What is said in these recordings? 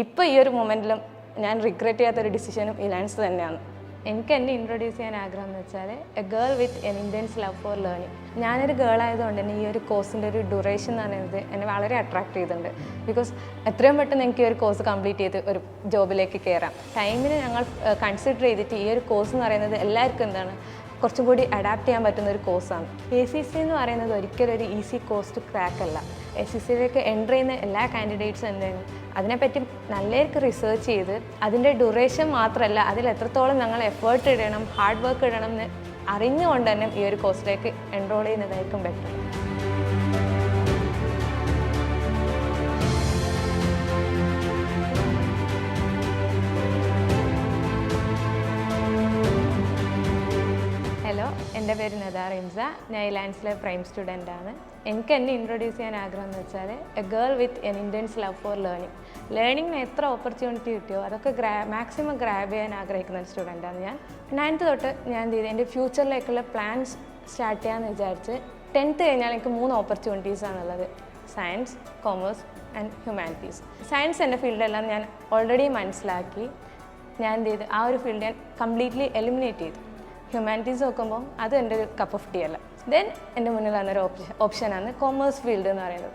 ഇപ്പോൾ ഈ ഒരു മൊമെൻറ്റിലും ഞാൻ റിഗ്രറ്റ് ചെയ്യാത്തൊരു ഡിസിഷനും ഇലാൻസ് തന്നെയാണ്. എനിക്ക് എന്നെ ഇൻട്രൊഡ്യൂസ് ചെയ്യാൻ ആഗ്രഹം എന്ന് വെച്ചാൽ a girl with an intense love for learning. ഞാനൊരു ഗേൾ ആയതുകൊണ്ട് തന്നെ ഈ ഒരു കോഴ്സിൻ്റെ ഒരു ഡ്യൂറേഷൻ എന്ന് പറയുന്നത് എന്നെ വളരെ അട്രാക്ട് ചെയ്തിട്ടുണ്ട്. ബിക്കോസ് എത്രയും പെട്ടെന്ന് എനിക്ക് ഈ ഒരു കോഴ്സ് കംപ്ലീറ്റ് ചെയ്ത് ഒരു ജോബിലേക്ക് കയറാം. ടൈമിന് ഞങ്ങൾ കൺസിഡർ ചെയ്തിട്ട് ഈ ഒരു കോഴ്സ് എന്ന് പറയുന്നത് എല്ലാവർക്കും എന്താണ് കുറച്ചും കൂടി അഡാപ്റ്റ് ചെയ്യാൻ പറ്റുന്ന ഒരു കോഴ്സാണ്. ACC എന്ന് പറയുന്നത് ഒരിക്കലും ഒരു ഈസി കോഴ്സ് ടു ക്രാക്ക് അല്ല. ACCയിലേക്ക് എൻ്റർ ചെയ്യുന്ന എല്ലാ കാൻഡിഡേറ്റ്സും എന്താണ് അതിനെപ്പറ്റി നല്ലവർക്ക് റിസർച്ച് ചെയ്ത് അതിൻ്റെ ഡ്യൂറേഷൻ മാത്രമല്ല അതിൽ എത്രത്തോളം ഞങ്ങൾ എഫേർട്ട് ഇടണം, ഹാർഡ് വർക്ക് ഇടണം എന്ന് അറിഞ്ഞുകൊണ്ട് തന്നെ ഈ ഒരു കോഴ്സിലേക്ക് എൻറോൾ ചെയ്യുന്നതായിരിക്കും ബെറ്റർ. ഹലോ, എൻ്റെ പേര് നദാർ ഇംസ. ഞാൻ ഇലാൻസിലെ പ്രൈം സ്റ്റുഡൻ്റാണ്. എനിക്ക് എന്നെ ഇൻട്രൊഡ്യൂസ് ചെയ്യാൻ ആഗ്രഹം എന്ന് വെച്ചാൽ a girl with an intense love for learning. ലേണിങ്ങിന് എത്ര ഓപ്പർച്യൂണിറ്റി കിട്ടിയോ അതൊക്കെ മാക്സിമം ഗ്രാബ് ചെയ്യാൻ ആഗ്രഹിക്കുന്ന ഒരു സ്റ്റുഡൻ്റാണ് ഞാൻ. 9th തൊട്ട് ഞാൻ എന്ത് ചെയ്തു, എൻ്റെ ഫ്യൂച്ചറിലേക്കുള്ള പ്ലാൻസ് സ്റ്റാർട്ട് ചെയ്യാമെന്ന് വിചാരിച്ച് 10th കഴിഞ്ഞാൽ എനിക്ക് 3 ഓപ്പർച്യൂണിറ്റീസാണുള്ളത്: science, commerce and humanities. Science എൻ്റെ ഫീൽഡെല്ലാം ഞാൻ ഓൾറെഡി മനസ്സിലാക്കി. ഞാൻ എന്ത് ചെയ്തു, ആ ഒരു ഫീൽഡ് ഞാൻ കംപ്ലീറ്റ്ലി എലിമിനേറ്റ് ചെയ്തു. ഹ്യൂമാനിറ്റീസ് നോക്കുമ്പോൾ അത് എൻ്റെ ഒരു കപ്പ് ഓഫ് ടീ അല്ല. ദെൻ എൻ്റെ മുന്നിൽ വന്നൊരു ഓപ്ഷനാണ് കൊമേഴ്സ് ഫീൽഡ് എന്ന് പറയുന്നത്.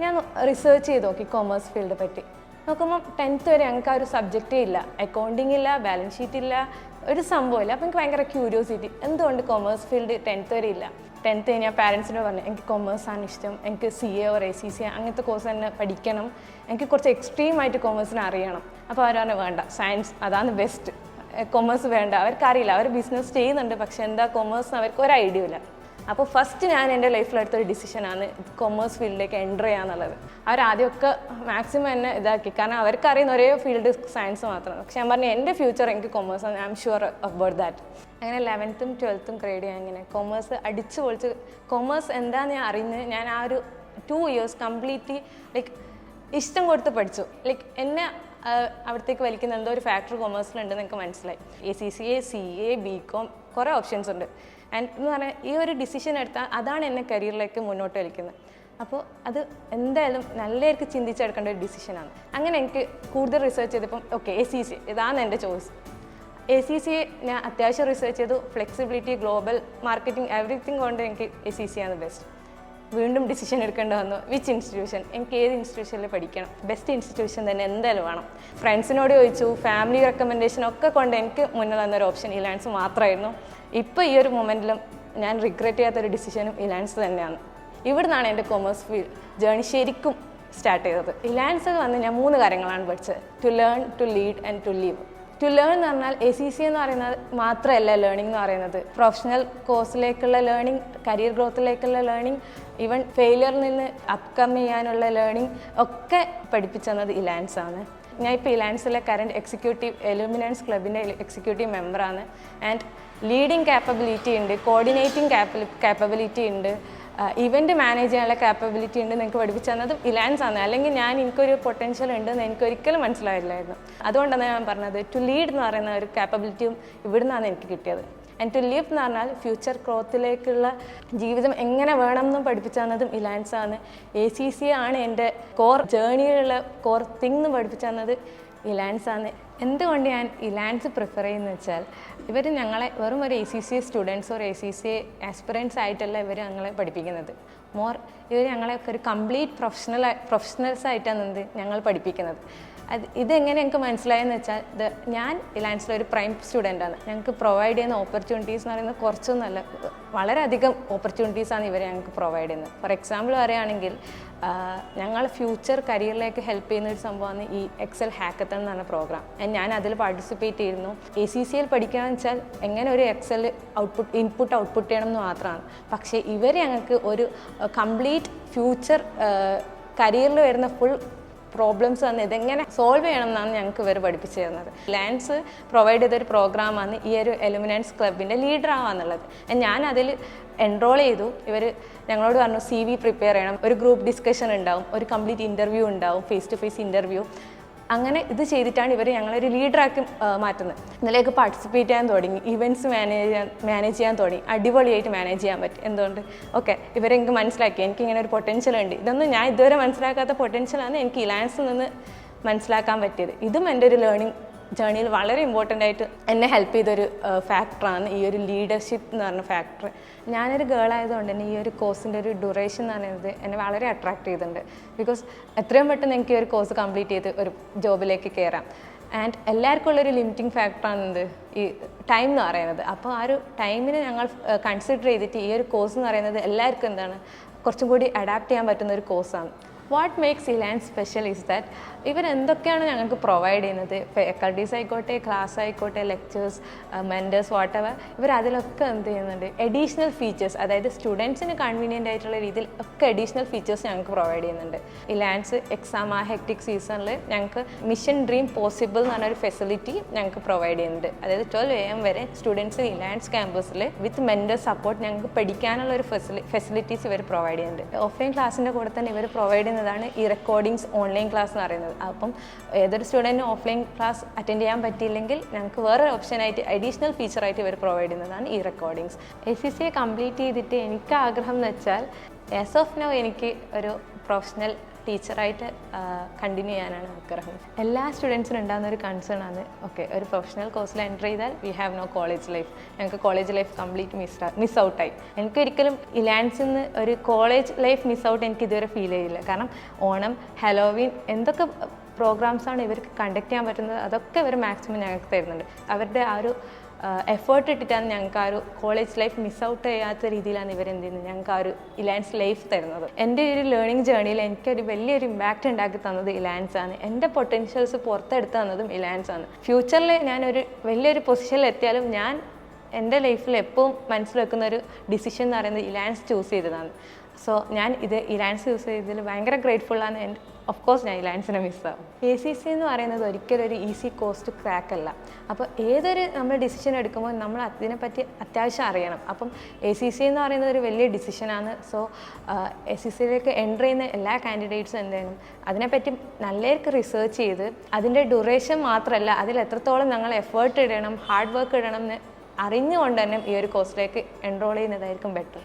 ഞാൻ റിസർച്ച് ചെയ്ത് നോക്കി കൊമേഴ്സ് ഫീൽഡ് പറ്റി. നോക്കുമ്പോൾ 10th വരെ ഞങ്ങൾക്ക് ആ ഒരു സബ്ജക്റ്റേ ഇല്ല, അക്കൗണ്ടിങ് ഇല്ല, ബാലൻസ് ഷീറ്റ് ഇല്ല, ഒരു സംഭവമില്ല. അപ്പോൾ എനിക്ക് ഭയങ്കര ക്യൂരിയോസിറ്റി, എന്തുകൊണ്ട് കൊമേഴ്സ് ഫീൽഡ് 10th വരെ ഇല്ല. 10th കഴിഞ്ഞാൽ പാരൻസിനോട് പറഞ്ഞു എനിക്ക് കൊമേഴ്സാണ് ഇഷ്ടം, എനിക്ക് CA ഓർ ACC അങ്ങനത്തെ കോഴ്സ് തന്നെ പഠിക്കണം, എനിക്ക് കുറച്ച് എക്സ്ട്രീമായിട്ട് കൊമേഴ്സിനെ അറിയണം. അപ്പോൾ അവർ പറഞ്ഞു വേണ്ട, സയൻസ് അതാണ് ബെസ്റ്റ്, കൊമേഴ്സ് വേണ്ട. അവർക്കറിയില്ല, അവർ ബിസിനസ് ചെയ്യുന്നുണ്ട്, പക്ഷെ എന്താ കൊമേഴ്സ് അവർക്ക് ഒരു ഐഡിയ ഇല്ല. അപ്പോൾ ഫസ്റ്റ് ഞാൻ എൻ്റെ ലൈഫിലെടുത്തൊരു ഡിസിഷനാണ് കൊമേഴ്സ് ഫീൽഡിലേക്ക് എൻ്റർ ചെയ്യാന്നുള്ളത്. അവരാദ്യമൊക്കെ മാക്സിമം എന്നെ ഇതാക്കി, കാരണം അവർക്കറിയുന്ന ഒരേ ഫീൽഡ് സയൻസ് മാത്രമാണ്. പക്ഷെ ഞാൻ പറഞ്ഞു എൻ്റെ ഫ്യൂച്ചർ എനിക്ക് കൊമേഴ്സാണ്, I am sure about that. അങ്ങനെ 11th 12th ഗ്രേഡ് ചെയ്യാൻ ഇങ്ങനെ കൊമേഴ്സ് അടിച്ച് പൊളിച്ച് കൊമേഴ്സ് എന്താണെന്ന് ഞാൻ അറിഞ്ഞ് ഞാൻ ആ ഒരു 2 years കംപ്ലീറ്റ്ലി ലൈക്ക് ഇഷ്ടം കൊടുത്ത് പഠിച്ചു. ലൈക്ക് എന്നെ അവിടത്തേക്ക് വലിക്കുന്ന എന്തോ ഒരു ഫാക്ടർ കൊമേഴ്സിലുണ്ടെന്ന് എനിക്ക് മനസ്സിലായി. ACCA, CA, BCom കുറേ ഓപ്ഷൻസ് ഉണ്ട്. ആൻഡ് എന്ന് പറഞ്ഞാൽ ഈ ഒരു ഡിസിഷൻ എടുത്താൽ അതാണ് എന്നെ കരിയറിലേക്ക് മുന്നോട്ട് വലിക്കുന്നത്. അപ്പോൾ അത് എന്തായാലും നല്ലവർക്ക് ചിന്തിച്ചെടുക്കേണ്ട ഒരു ഡിസിഷനാണ്. അങ്ങനെ എനിക്ക് കൂടുതൽ റിസർച്ച് ചെയ്തപ്പം ഓക്കെ ACC ഇതാണ് എൻ്റെ ചോയ്സ്. ACC ഞാൻ അത്യാവശ്യം റിസർച്ച് ചെയ്തു. ഫ്ലെക്സിബിലിറ്റി, ഗ്ലോബൽ മാർക്കറ്റിംഗ്, എവറിത്തിങ് കൊണ്ട് എനിക്ക് ACC ആണ് ബെസ്റ്റ്. വീണ്ടും ഡിസിഷൻ എടുക്കേണ്ടി വന്നു, വിച്ച് ഇൻസ്റ്റിറ്റ്യൂഷൻ, എനിക്ക് ഏത് ഇൻസ്റ്റിറ്റ്യൂഷനിൽ പഠിക്കണം, ബെസ്റ്റ് ഇൻസ്റ്റിറ്റ്യൂഷൻ തന്നെ എന്തായാലും വേണം. ഫ്രണ്ട്സിനോട് ചോദിച്ചു, ഫാമിലി റെക്കമെൻഡേഷൻ ഒക്കെ കൊണ്ട് എനിക്ക് മുന്നിൽ വന്നൊരു ഓപ്ഷൻ ഇലാൻസ് മാത്രമായിരുന്നു. ഇപ്പോൾ ഈ ഒരു മൊമെൻറ്റിലും ഞാൻ റിഗ്രറ്റ് ചെയ്യാത്തൊരു ഡിസിഷനും ഇലാൻസ് തന്നെയാണ്. ഇവിടുന്നാണ് എൻ്റെ കൊമേഴ്സ് ഫീൽഡ് ജേണി ശരിക്കും സ്റ്റാർട്ട് ചെയ്തത്. ഇലാൻസ് വന്ന് ഞാൻ 3 കാര്യങ്ങളാണ് പഠിച്ചത്: to learn, to lead and to leave. To learn എന്ന് പറഞ്ഞാൽ ACC എന്ന് പറയുന്നത് മാത്രമല്ല ലേണിംഗ് എന്ന് പറയുന്നത്. പ്രൊഫഷണൽ കോഴ്സിലേക്കുള്ള ലേണിംഗ്, കരിയർ ഗ്രോത്തിലേക്കുള്ള ലേണിംഗ്, ഈവൻ ഫെയിലിയറിൽ നിന്ന് അപ്കം ചെയ്യാനുള്ള ലേണിംഗ് ഒക്കെ പഠിപ്പിച്ചത് ഇലാൻസ് ആണ്. ഞാൻ ഇപ്പോൾ ഇലാൻസിലെ കറൻറ്റ് എക്സിക്യൂട്ടീവ് എലുമിനൻസ് ക്ലബിൻ്റെ എക്സിക്യൂട്ടീവ് മെമ്പറാണ്. ആൻഡ് ലീഡിങ് ക്യാപ്പബിലിറ്റി ഉണ്ട്, കോർഡിനേറ്റിംഗ് ക്യാപ്പബിലിറ്റി ഉണ്ട്, ഇവൻറ്റ് മാനേജ് ചെയ്യാനുള്ള ക്യാപ്പബിലിറ്റി ഉണ്ട് നിങ്ങൾക്ക് പഠിപ്പിച്ചു തന്നതും ഇലാൻസ് ആണ്. അല്ലെങ്കിൽ എനിക്കൊരു പൊട്ടൻഷ്യൽ ഉണ്ടെന്ന് എനിക്ക് ഒരിക്കലും മനസ്സിലായില്ലായിരുന്നു. അതുകൊണ്ടാണ് ഞാൻ പറഞ്ഞത് ടു ലീഡ് എന്ന് പറയുന്ന ഒരു ക്യാപ്പബിലിറ്റിയും ഇവിടുന്നാണ് എനിക്ക് കിട്ടിയത്. ആൻഡ് ടു ലീവ് എന്ന് പറഞ്ഞാൽ ഫ്യൂച്ചർ ഗ്രോത്തിലേക്കുള്ള ജീവിതം എങ്ങനെ വേണമെന്നും പഠിപ്പിച്ചു തന്നതും ഇലാൻസ് ആണ്. ACC ആണ് എൻ്റെ കോർ ജേണിയിലുള്ള കോർ തിങ് എന്ന് പഠിപ്പിച്ചു തന്നത് ഇലാൻസ് ആണ്. എന്തുകൊണ്ട് ഞാൻ ഇലാൻസ് പ്രിഫർ ചെയ്യുന്നത് വെച്ചാൽ ഇവർ ഞങ്ങളെ വെറും ഒരു ACC സ്റ്റുഡൻസ് ഒരു ACC ആസ്പിറൻസ് ആയിട്ടല്ല ഇവർ ഞങ്ങളെ പഠിപ്പിക്കുന്നത്. ഇവർ ഞങ്ങളെയൊക്കെ ഒരു കംപ്ലീറ്റ് പ്രൊഫഷണൽസ് ആയിട്ടാണ് ഞങ്ങൾ പഠിപ്പിക്കുന്നത്. ഇതെങ്ങനെ എനിക്ക് മനസ്സിലായെന്ന് വെച്ചാൽ ഞാൻ ഇലാൻസിലൊരു പ്രൈം സ്റ്റുഡൻ്റാണ്. ഞങ്ങൾക്ക് പ്രൊവൈഡ് ചെയ്യുന്ന ഓപ്പർച്യൂണിറ്റീസ് എന്ന് പറയുന്നത് കുറച്ചൊന്നുമല്ല, വളരെയധികം ഓപ്പർച്യൂണിറ്റീസാണ് ഇവർ ഞങ്ങൾക്ക് പ്രൊവൈഡ് ചെയ്യുന്നത്. ഫോർ എക്സാമ്പിൾ പറയുകയാണെങ്കിൽ ഞങ്ങൾ ഫ്യൂച്ചർ കരിയറിലേക്ക് ഹെൽപ്പ് ചെയ്യുന്ന ഒരു സംഭവമാണ് ഈ എക്സൽ ഹാക്കത്തൺ എന്ന് പറഞ്ഞ പ്രോഗ്രാം. ഞാൻ അതിൽ പാർട്ടിസിപ്പേറ്റ് ചെയ്യുന്നു. ACCയിൽ പഠിക്കുകയെന്ന് വെച്ചാൽ എങ്ങനെ ഒരു എക്സൽ ഇൻപുട്ട് ഔട്ട്പുട്ട് ചെയ്യണം എന്ന് മാത്രമാണ്. പക്ഷേ ഇവർ ഞങ്ങൾക്ക് ഒരു കംപ്ലീറ്റ് ഫ്യൂച്ചർ കരിയറിൽ വരുന്ന ഫുൾ പ്രോബ്ലംസ് വന്ന് ഇതെങ്ങനെ സോൾവ് ചെയ്യണം എന്നാണ് ഞങ്ങൾക്ക് ഇവർ പഠിപ്പിച്ചു തരുന്നത്. ഇലാൻസ് പ്രൊവൈഡ് ചെയ്തൊരു പ്രോഗ്രാമാണ് ഈ ഒരു എലുമിനൻസ് ക്ലബിൻ്റെ ലീഡർ ആവാന്നുള്ളത്. ഞാൻ അതിൽ എൻറോൾ ചെയ്തു. ഇവർ ഞങ്ങളോട് പറഞ്ഞു CV പ്രിപ്പയർ ചെയ്യണം, ഒരു ഗ്രൂപ്പ് ഡിസ്കഷൻ ഉണ്ടാവും, ഒരു കംപ്ലീറ്റ് ഇൻ്റർവ്യൂ ഉണ്ടാവും, ഫേസ് ടു ഫേസ് ഇൻ്റർവ്യൂ. അങ്ങനെ ഇത് ചെയ്തിട്ടാണ് ഇവർ ഞങ്ങളൊരു ലീഡറാക്കി മാറ്റുന്നത്. ഇതിലേക്ക് പാർട്ടിസിപ്പേറ്റ് ചെയ്യാൻ തുടങ്ങി, ഇവൻറ്റ്സ് മാനേജ് ചെയ്യാൻ തുടങ്ങി. അടിപൊളിയായിട്ട് മാനേജ് ചെയ്യാൻ പറ്റും. എന്തുകൊണ്ട് എനിക്ക് മനസ്സിലാക്കി എനിക്കിങ്ങനെ ഒരു പൊട്ടൻഷ്യൽ ഉണ്ട്. ഇതൊന്നും ഞാൻ ഇതുവരെ മനസ്സിലാക്കാത്ത പൊട്ടൻഷ്യലാണ് എനിക്ക് ഇലാൻസിൽ നിന്ന് മനസ്സിലാക്കാൻ പറ്റിയത്. ഇതും എൻ്റെ ഒരു ലേണിംഗ് ജേണിയിൽ വളരെ ഇമ്പോർട്ടൻ്റ് ആയിട്ട് എന്നെ ഹെൽപ്പ് ചെയ്തൊരു ഫാക്ടറാണ് ഈ ഒരു ലീഡർഷിപ്പ് എന്ന് പറഞ്ഞ ഫാക്ടർ. ഞാനൊരു ഗേൾ ആയതുകൊണ്ട് തന്നെ ഈ ഒരു കോഴ്സിൻ്റെ ഒരു ഡ്യൂറേഷൻ എന്ന് പറയുന്നത് എന്നെ വളരെ അട്രാക്ട് ചെയ്തിട്ടുണ്ട്. ബിക്കോസ് എത്രയും പെട്ടെന്ന് എനിക്ക് ഈ ഒരു കോഴ്സ് കംപ്ലീറ്റ് ചെയ്ത് ഒരു ജോബിലേക്ക് കയറാം. ആൻഡ് എല്ലാവർക്കും ഉള്ളൊരു ലിമിറ്റിംഗ് ഫാക്ടറാണ് എന്ത് ഈ ടൈം എന്ന് പറയുന്നത്. അപ്പോൾ ആ ഒരു ടൈമിനെ ഞങ്ങൾ കൺസിഡർ ചെയ്തിട്ട് ഈ ഒരു കോഴ്സ് എന്ന് പറയുന്നത് എല്ലാവർക്കും എന്താണ് കുറച്ചും കൂടി അഡാപ്റ്റ് ചെയ്യാൻ പറ്റുന്ന ഒരു കോഴ്സാണ്. What makes Elance special is that ഇവർ എന്തൊക്കെയാണ് ഞങ്ങൾക്ക് പ്രൊവൈഡ് ചെയ്യുന്നത്, ഫാക്കൽറ്റീസ് ആയിക്കോട്ടെ, ക്ലാസ് ആയിക്കോട്ടെ, ലെക്ചേഴ്സ്, മെൻറ്റേഴ്സ്, വാട്ട് എവർ, ഇവർ അതിലൊക്കെ എന്ത് ചെയ്യുന്നുണ്ട് അഡീഷണൽ ഫീച്ചേഴ്സ്, അതായത് സ്റ്റുഡൻസിന് കൺവീനിയൻ്റ് ആയിട്ടുള്ള രീതിയിൽ ഒക്കെ അഡീഷണൽ ഫീച്ചേഴ്സ് ഞങ്ങൾക്ക് പ്രൊവൈഡ് ചെയ്യുന്നുണ്ട്. ഇലാൻസ് എക്സാം ആ ഹെക്ടിക് സീസണിൽ ഞങ്ങൾക്ക് മിഷൻ ഡ്രീം പോസിബിൾ എന്ന് പറഞ്ഞൊരു ഫെസിലിറ്റി ഞങ്ങൾക്ക് പ്രൊവൈഡ് ചെയ്യുന്നുണ്ട്. അതായത് 12 AM വരെ സ്റ്റുഡൻസ് ഇലാൻസ് ക്യാമ്പസിൽ വിത്ത് മെൻറ്റർ സപ്പോർട്ട് ഞങ്ങൾക്ക് പഠിക്കാനുള്ള ഒരു ഫെസിലിറ്റീസ് ഇവർ പ്രൊവൈഡ് ചെയ്യുന്നുണ്ട്. ഓഫ്ലൈൻ ക്ലാസ്സിൻ്റെ കൂടെ തന്നെ ഇവർ പ്രൊവൈഡ് ചെയ്യുന്നതാണ് ഈ റെക്കോർഡിങ്സ് ഓൺലൈൻ ക്ലാസ് എന്ന് പറയുന്നത്. അപ്പം ഏതൊരു സ്റ്റുഡൻറ്റിന് ഓഫ്ലൈൻ ക്ലാസ് അറ്റൻഡ് ചെയ്യാൻ പറ്റിയില്ലെങ്കിൽ ഞങ്ങൾക്ക് വേറൊരു ഓപ്ഷനായിട്ട് അഡീഷണൽ ഫീച്ചറായിട്ട് ഇവർ പ്രൊവൈഡ് ചെയ്യുന്നതാണ് ഈ റെക്കോർഡിങ്സ്. ACCA കംപ്ലീറ്റ് ചെയ്തിട്ട് എനിക്ക് ആഗ്രഹം എന്ന് വെച്ചാൽ ആസ് ഓഫ് നൗ എനിക്ക് ഒരു പ്രൊഫഷണൽ ടീച്ചറായിട്ട് കണ്ടിന്യൂ ചെയ്യാനാണ് ആഗ്രഹം. എല്ലാ സ്റ്റുഡൻസിനും ഉണ്ടാകുന്ന ഒരു കൺസേൺ ആണ്, ഓക്കെ ഒരു പ്രൊഫഷണൽ കോഴ്സിൽ എൻ്റർ ചെയ്താൽ we have no college life, ഞങ്ങൾക്ക് കോളേജ് ലൈഫ് കംപ്ലീറ്റ് മിസ് ഔട്ടായി. എനിക്കൊരിക്കലും ഇലാൻസിൽ നിന്ന് ഒരു കോളേജ് ലൈഫ് മിസ് ഔട്ട് എനിക്ക് ഇതുവരെ ഫീൽ ചെയ്യില്ല. കാരണം ഓണം, ഹലോവീൻ എന്തൊക്കെ പ്രോഗ്രാംസാണ് ഇവർക്ക് കണ്ടക്ട് ചെയ്യാൻ പറ്റുന്നത് അതൊക്കെ ഇവർ മാക്സിമം ഞങ്ങൾക്ക് തരുന്നുണ്ട്. അവരുടെ ആ ഒരു എഫേർട്ട് ഇട്ടിട്ടാണ് ഞങ്ങൾക്ക് ആ ഒരു കോളേജ് ലൈഫ് മിസ് ഔട്ട് ചെയ്യാത്ത രീതിയിലാണ് ഇവരെന്ത് ചെയ്യുന്നത് ഞങ്ങൾക്ക് ആ ഒരു ഇലാൻസ് ലൈഫ് തരുന്നത്. എൻ്റെ ഒരു ലേണിംഗ് ജേണിയിൽ എനിക്കൊരു വലിയൊരു ഇമ്പാക്റ്റ് ഉണ്ടാക്കി തന്നത് ഇലാൻസ് ആണ്. എൻ്റെ പൊട്ടൻഷ്യൽസ് പുറത്തെടുത്ത് തന്നതും ഇലാൻസ് ആണ്. ഫ്യൂച്ചറിൽ ഞാനൊരു വലിയൊരു പൊസിഷനിൽ എത്തിയാലും ഞാൻ എൻ്റെ ലൈഫിൽ എപ്പോഴും മനസ്സിൽ വെക്കുന്ന ഒരു ഡിസിഷൻ എന്ന് പറയുന്നത് ഇലാൻസ് ചൂസ് ചെയ്തതാണ്. സോ ഞാൻ ഇലാൻസ് ചൂസ് ചെയ്തതിൽ ഭയങ്കര ഗ്രേറ്റ്ഫുള്ളാണ്. ആൻഡ് ഓഫ് കോഴ്സ് ഞാൻ ഇലാൻസിനെ മിസ്സാവും. ACC എന്ന് പറയുന്നത് ഒരിക്കലും ഒരു ഈസി കോഴ്സ് ടു ക്രാക്ക് അല്ല. അപ്പോൾ ഏതൊരു നമ്മൾ ഡിസിഷൻ എടുക്കുമ്പോൾ നമ്മൾ അതിനെപ്പറ്റി അത്യാവശ്യം അറിയണം. അപ്പം ACC എന്ന് പറയുന്നത് ഒരു വലിയ ഡിസിഷനാണ്. സോ ACCയിലേക്ക് എൻ്റർ ചെയ്യുന്ന എല്ലാ കാൻഡിഡേറ്റ്സും എന്ത് ചെയ്യണം, അതിനെപ്പറ്റി നല്ലവർക്ക് റിസർച്ച് ചെയ്ത് അതിൻ്റെ ഡ്യൂറേഷൻ മാത്രമല്ല അതിൽ എത്രത്തോളം ഞങ്ങൾ എഫേർട്ട് ഇടണം, ഹാർഡ് വർക്ക് ഇടണം എന്ന് അറിഞ്ഞുകൊണ്ട് തന്നെ ഈ ഒരു കോഴ്സിലേക്ക് എൻറോൾ ചെയ്യുന്നതായിരിക്കും ബെറ്റർ.